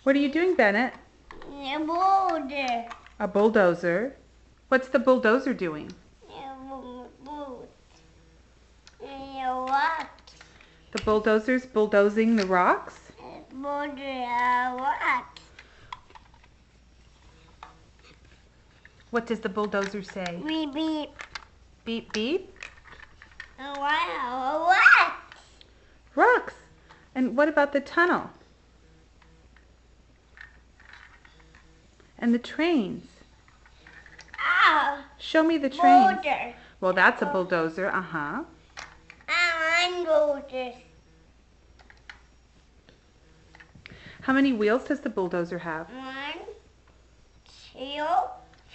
What are you doing, Bennett? A boulder. A bulldozer. What's the bulldozer doing? What? The bulldozer's bulldozing the rocks? Boulder, what? What does the bulldozer say? Beep, beep. Beep, beep? Wow, what? Rocks. And what about the tunnel? And the trains? Oh, Show me the trains. boulder. Well, that's a bulldozer. Uh-huh. I'm boulder. How many wheels does the bulldozer have? 1, 2,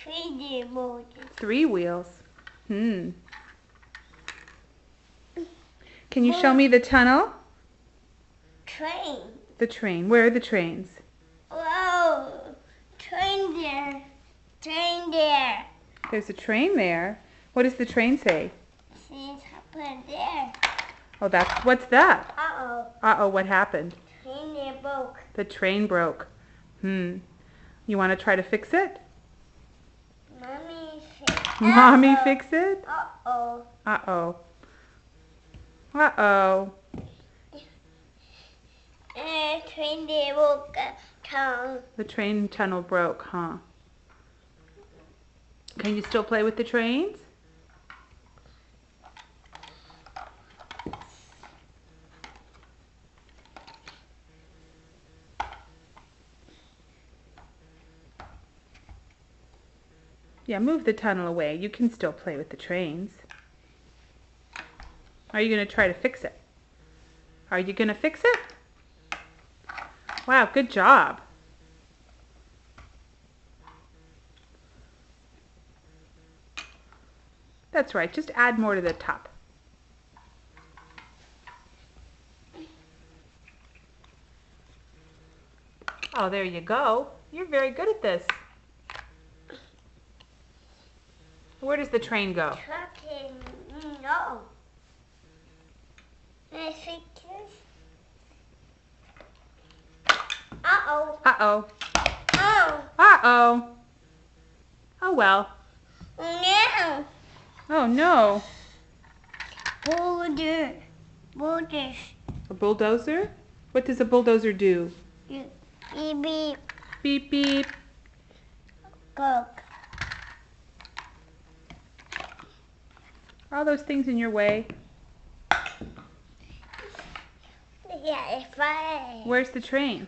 3 boulders. 3 wheels. Can you show me the tunnel? Train. The train. Where are the trains? Whoa, train there. Train there. There's a train there. What does the train say? She's happened there. Oh, what's that? Uh-oh. Uh-oh, what happened? Train there broke. The train broke. You want to try to fix it? Mommy fix. Mommy fix it? Uh-oh. Uh-oh. Uh-oh. Train there broke. Tongue. The train tunnel broke, huh? Can you still play with the trains? Yeah, move the tunnel away. You can still play with the trains. Are you going to try to fix it? Are you going to fix it? Wow, good job. That's right. Just add more to the top. Oh, there you go. You're very good at this. Where does the train go? Trucking. No. I think this. Uh-oh. Uh-oh. Oh. Uh-oh. Oh, well. No. Oh, no. Boulder. Boulders. A bulldozer? What does a bulldozer do? Beep, beep. Beep, beep. Coke. All those things in your way. Yeah, it's fine. Where's the train?